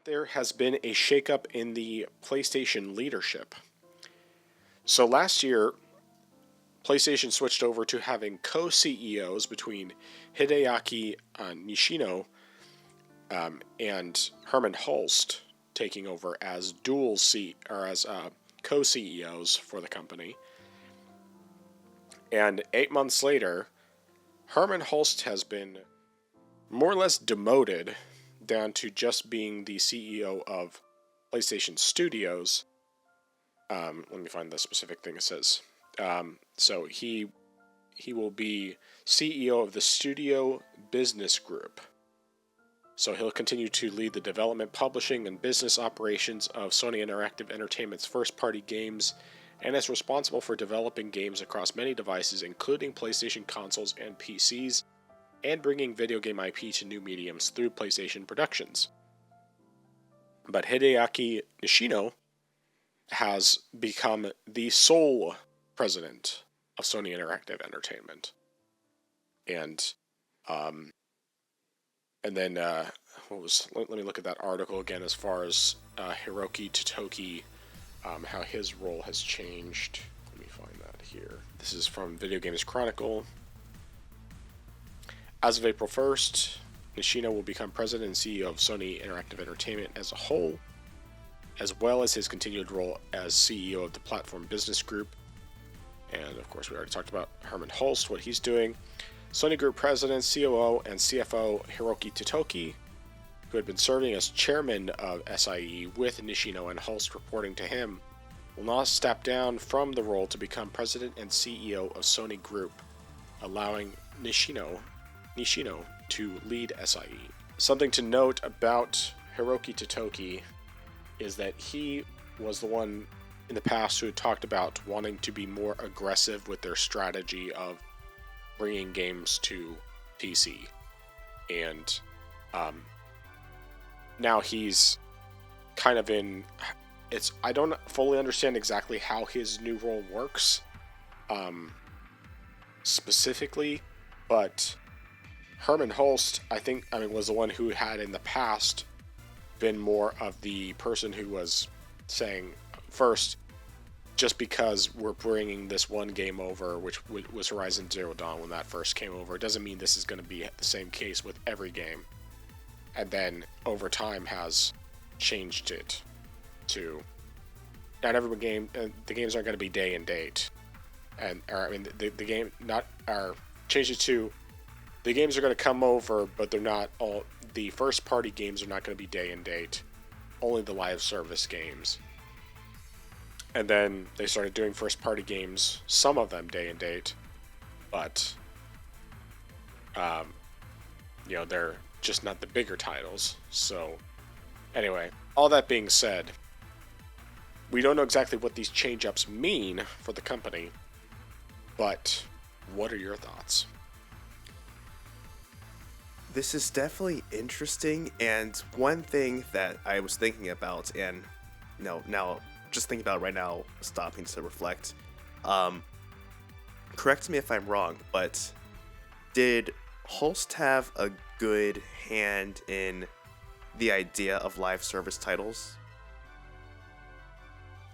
There has been a shakeup in the PlayStation leadership. So last year, PlayStation switched over to having co-CEOs between Hideaki Nishino and Herman Hulst taking over as co-CEOs for the company. And 8 months later, Herman Hulst has been more or less demoted down to just being the CEO of PlayStation Studios. Let me find the specific thing it says. So he will be CEO of the Studio Business Group. So he'll continue to lead the development, publishing, and business operations of Sony Interactive Entertainment's first-party games, and is responsible for developing games across many devices, including PlayStation consoles and PCs, and bringing video game IP to new mediums through PlayStation Productions. But Hideaki Nishino has become the sole president of Sony Interactive Entertainment. And then let me look at that article again as far as Hiroki Totoki, how his role has changed. Let me find that here. This is from Video Games Chronicle. As of April 1st, Nishino will become president and CEO of Sony Interactive Entertainment as a whole, as well as his continued role as CEO of the Platform Business Group. And of course, we already talked about Herman Hulst, what he's doing. Sony Group President, COO, and CFO Hiroki Totoki, who had been serving as chairman of SIE with Nishino and Hulst reporting to him, will now step down from the role to become president and CEO of Sony Group, allowing Nishino to lead SIE. Something to note about Hiroki Totoki is that he was the one in the past who had talked about wanting to be more aggressive with their strategy of bringing games to PC. And now he's kind of I don't fully understand exactly how his new role works specifically, but Herman Hulst, was the one who had in the past been more of the person who was saying, first, just because we're bringing this one game over, which was Horizon Zero Dawn when that first came over, it doesn't mean this is going to be the same case with every game. And then, over time, has changed it to, not every game, the games aren't going to be day and date. Changed it to, the games are going to come over, but they're not all. The first party games are not going to be day and date. Only the live service games. And then they started doing first party games, some of them day and date, but they're just not the bigger titles. So anyway, all that being said, we don't know exactly what these change-ups mean for the company, but what are your thoughts? This is definitely interesting, and one thing that I was thinking about, and now just thinking about right now, stopping to reflect, correct me if I'm wrong, but did Hulst have a good hand in the idea of live service titles?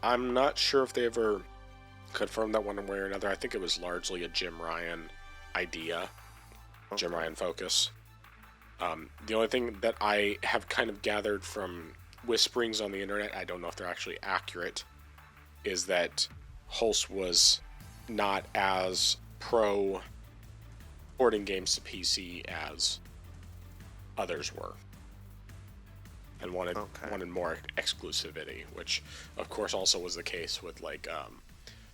I'm not sure if they ever confirmed that one way or another. I think it was largely a Jim Ryan idea, okay. Jim Ryan focus. The only thing that I have kind of gathered from whisperings on the internet, I don't know if they're actually accurate, is that Hulst was not as pro porting games to PC as others were, and wanted more exclusivity, which of course also was the case with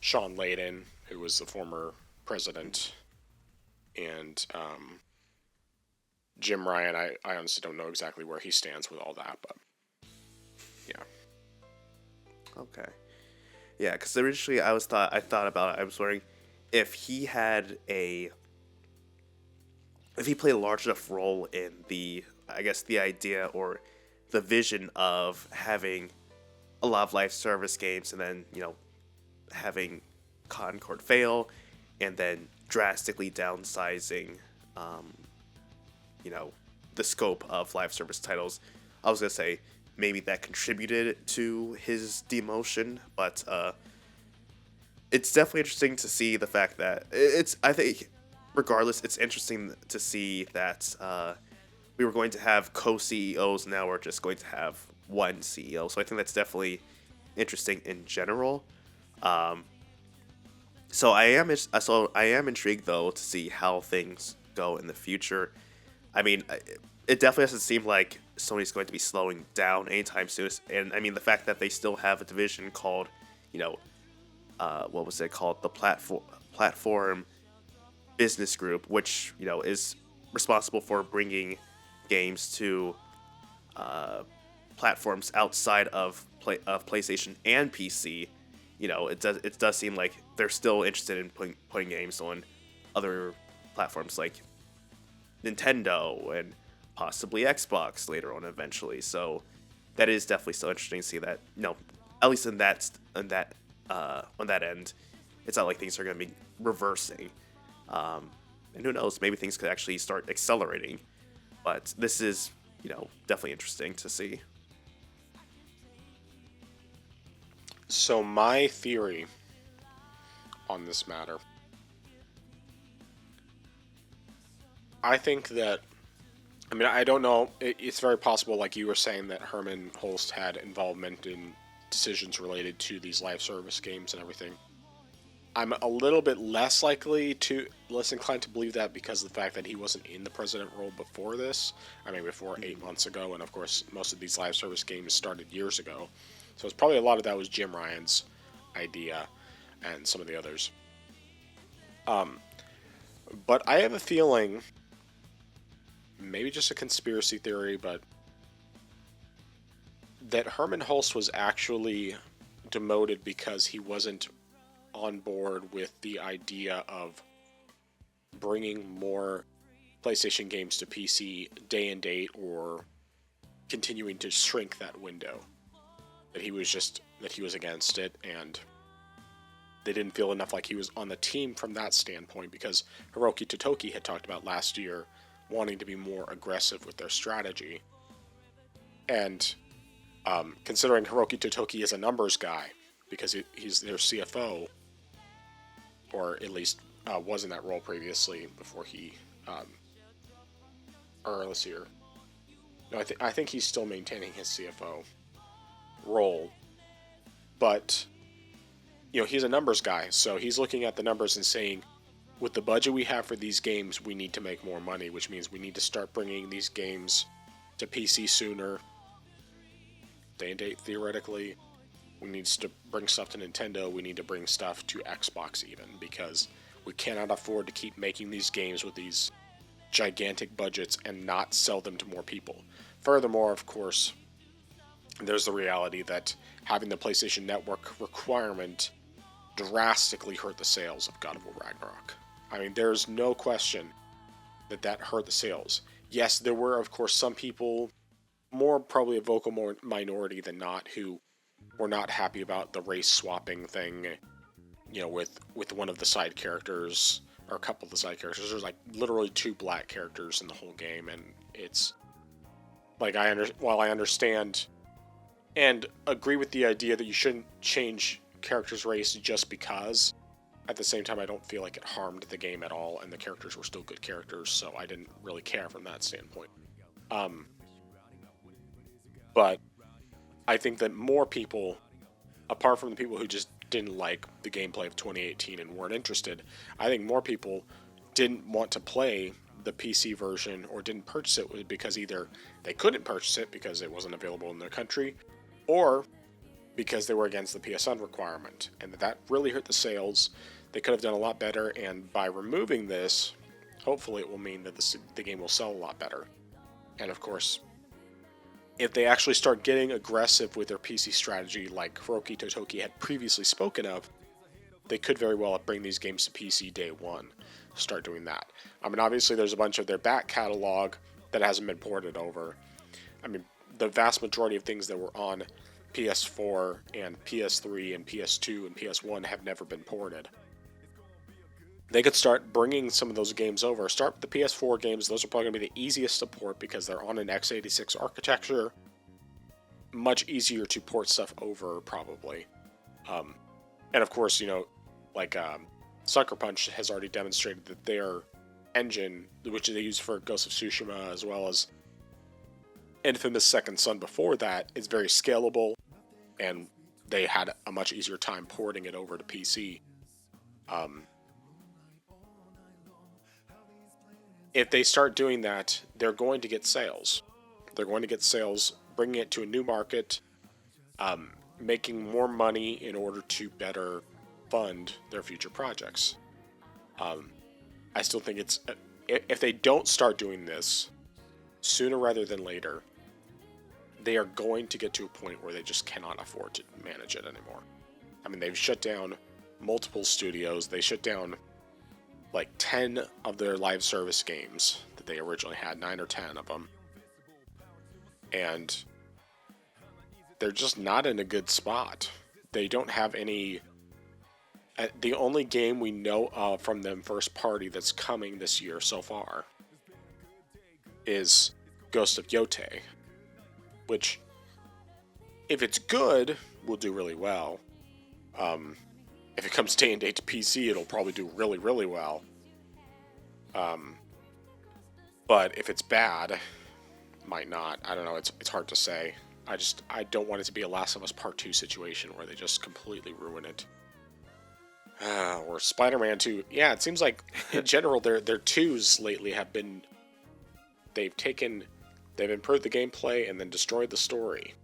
Sean Layden, who was the former president, and Jim Ryan. I honestly don't know exactly where he stands with all that, but yeah. Okay. Yeah, because originally I thought about it. I was wondering if he played a large enough role in the idea or the vision of having a lot of live service games, and then having Concord fail, and then drastically downsizing the scope of live service titles. I was going to say, maybe that contributed to his demotion, but it's definitely interesting to see the fact that I think, regardless, it's interesting to see that we were going to have co-CEOs, now we're just going to have one CEO. So I think that's definitely interesting in general. Um, I am intrigued though to see how things go in the future. I mean, it definitely doesn't seem like Sony's going to be slowing down anytime soon. And I mean, the fact that they still have a division called, you know, what was it called? The platform business group, which, you know, is responsible for bringing games to platforms outside of PlayStation and PC. You know, it does seem like they're still interested in putting games on other platforms like Nintendo and possibly Xbox later on eventually. So that is definitely still interesting to see that. You know, at least on that end, it's not like things are going to be reversing. And who knows, maybe things could actually start accelerating. But this is, you know, definitely interesting to see. So my theory on this matter, I think that, I mean, I don't know. It's very possible, like you were saying, that Herman Holst had involvement in decisions related to these live service games and everything. I'm a little bit less inclined to believe that because of the fact that he wasn't in the president role before this. I mean, before 8 months ago, and of course, most of these live service games started years ago. So it's probably a lot of that was Jim Ryan's idea and some of the others. But I have a feeling, maybe just a conspiracy theory, but that Herman Holst was actually demoted because he wasn't on board with the idea of bringing more PlayStation games to PC day and date, or continuing to shrink that window. That he was against it, and they didn't feel enough like he was on the team from that standpoint, because Hiroki Totoki had talked about last year wanting to be more aggressive with their strategy. And considering Hiroki Totoki is a numbers guy, because he's their CFO, or at least was in that role previously before he, or let's see here. No, I think he's still maintaining his CFO role, but you know, he's a numbers guy, so he's looking at the numbers and saying, with the budget we have for these games, we need to make more money, which means we need to start bringing these games to PC sooner, day and date theoretically. We need to bring stuff to Nintendo, we need to bring stuff to Xbox even, because we cannot afford to keep making these games with these gigantic budgets and not sell them to more people. Furthermore, of course, there's the reality that having the PlayStation Network requirement drastically hurt the sales of God of War Ragnarok. I mean, there's no question that hurt the sales. Yes, there were, of course, some people, more probably a vocal minority than not, who were not happy about the race swapping thing, you know, with one of the side characters, or a couple of the side characters. There's like literally 2 black characters in the whole game, and it's like, while I understand and agree with the idea that you shouldn't change characters' race just because, at the same time, I don't feel like it harmed the game at all, and the characters were still good characters, so I didn't really care from that standpoint. But I think that more people, apart from the people who just didn't like the gameplay of 2018 and weren't interested, I think more people didn't want to play the PC version or didn't purchase it because either they couldn't purchase it because it wasn't available in their country, or because they were against the PSN requirement, and that really hurt the sales. They could have done a lot better, and by removing this, hopefully it will mean that the game will sell a lot better. And of course, if they actually start getting aggressive with their PC strategy like Hiroki Totoki had previously spoken of, they could very well bring these games to PC day one. Start doing that. I mean, obviously there's a bunch of their back catalog that hasn't been ported over. I mean, the vast majority of things that were on PS4 and PS3 and PS2 and PS1 have never been ported. They could start bringing some of those games over. Start with the PS4 games. Those are probably going to be the easiest to port because they're on an x86 architecture. much easier to port stuff over, probably. And of course, like Sucker Punch has already demonstrated that their engine, which they use for Ghost of Tsushima as well as Infamous Second Son before that, is very scalable, and they had a much easier time porting it over to PC. If they start doing that, they're going to get sales. They're going to get sales, bringing it to a new market, making more money in order to better fund their future projects. I still think if they don't start doing this sooner rather than later, they are going to get to a point where they just cannot afford to manage it anymore. I mean, they've shut down multiple studios. They shut down like 10 of their live service games that they originally had, 9 or 10 of them. And they're just not in a good spot. They don't have any... The only game we know of from them first party that's coming this year so far is Ghost of Yotei, which, if it's good, will do really well. If it comes day and date to PC, it'll probably do really, really well. But if it's bad, might not. I don't know. It's hard to say. I don't want it to be a Last of Us Part 2 situation where they just completely ruin it. Or Spider-Man 2. Yeah, it seems like, in general, their 2s lately have been... They've improved the gameplay and then destroyed the story.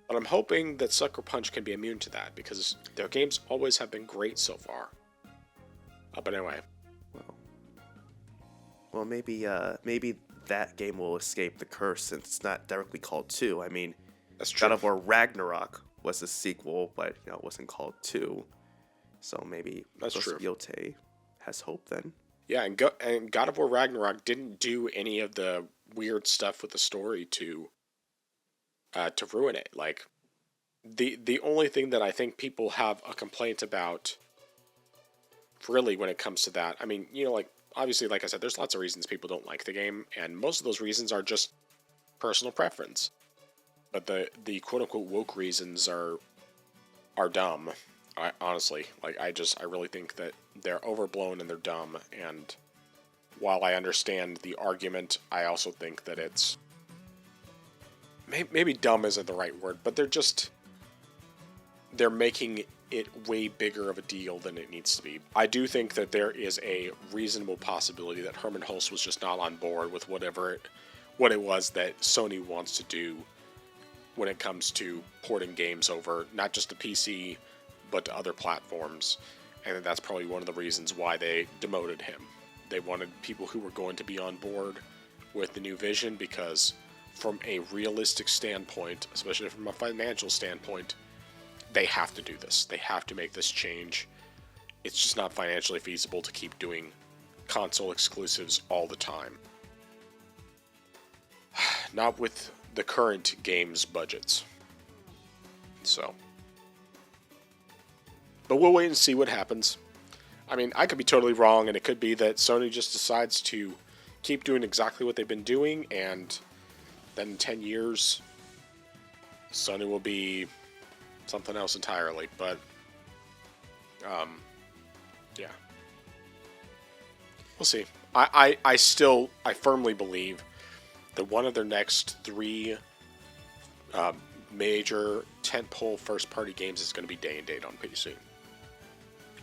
But I'm hoping that Sucker Punch can be immune to that, because their games always have been great so far. But anyway. Well, maybe that game will escape the curse since it's not directly called 2. I mean, That's true. God of War Ragnarok was a sequel, but it wasn't called 2. So maybe That's Ghost true. of Yotei has hope then. Yeah, and God of War Ragnarok didn't do any of the weird stuff with the story to ruin it. Like, the only thing that I think people have a complaint about, really, when it comes to that, I mean, like, obviously, like I said, there's lots of reasons people don't like the game, and most of those reasons are just personal preference. But the quote-unquote woke reasons are dumb. Honestly, like, I really think that they're overblown and they're dumb, and while I understand the argument, I also think that it's... Maybe dumb isn't the right word, but they're making it way bigger of a deal than it needs to be. I do think that there is a reasonable possibility that Herman Hulst was just not on board with what it was that Sony wants to do when it comes to porting games over, not just to PC, but to other platforms. And that's probably one of the reasons why they demoted him. They wanted people who were going to be on board with the new vision, because from a realistic standpoint, especially from a financial standpoint, they have to do this. They have to make this change. It's just not financially feasible to keep doing console exclusives all the time. Not with the current games budgets. So. But we'll wait and see what happens. I mean, I could be totally wrong, and it could be that Sony just decides to keep doing exactly what they've been doing, and then in 10 years, Sony will be something else entirely. But, yeah. We'll see. I firmly believe that one of their next 3 major tentpole first-party games is going to be day and date on PC.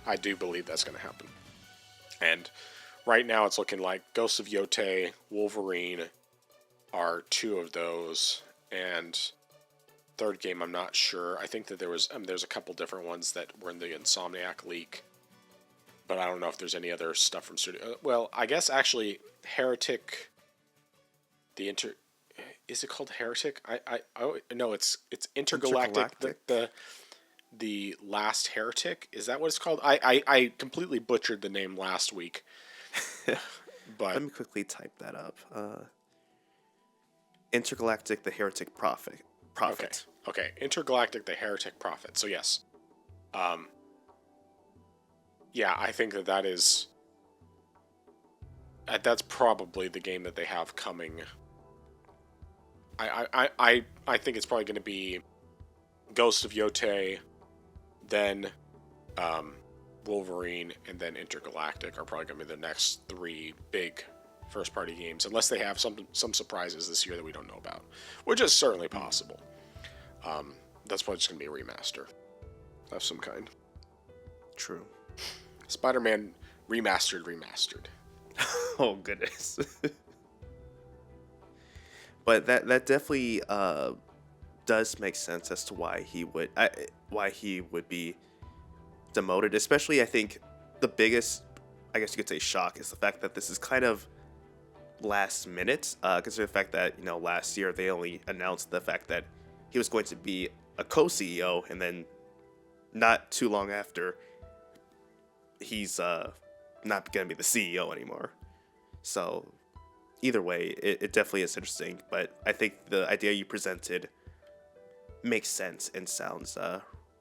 I do believe that's going to happen. And right now it's looking like Ghost of Yotei, Wolverine are 2 of those, and third game I'm not sure. I think that there's a couple different ones that were in the Insomniac leak, but I don't know if there's any other stuff from studio. Well, I guess actually Heretic, is it called Heretic? No, it's Intergalactic. The Last Heretic? Is that what it's called? I completely butchered the name last week. But let me quickly type that up. Intergalactic: The Heretic Prophet. Okay. Intergalactic: The Heretic Prophet. So yes. Yeah, I think that is... That's probably the game that they have coming I think it's probably going to be Ghost of Yotei, then Wolverine, and then Intergalactic are probably going to be the next three big first-party games, unless they have some surprises this year that we don't know about, which is certainly possible. That's probably just going to be a remaster of some kind. True. Spider-Man remastered. Oh goodness. But that definitely does make sense as to why he would be demoted. Especially, I think the biggest, I guess you could say, shock is the fact that this is kind of last minute. Considering the fact that last year they only announced the fact that he was going to be a co-CEO, and then not too long after, he's not going to be the CEO anymore. So either way, it definitely is interesting, but I think the idea you presented makes sense and sounds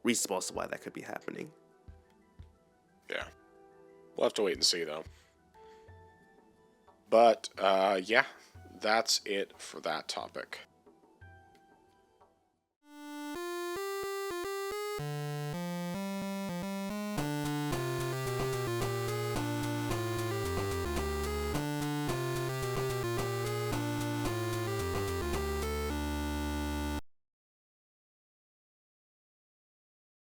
reasonable as to why that could be happening. Yeah. We'll have to wait and see, though. But, yeah, that's it for that topic.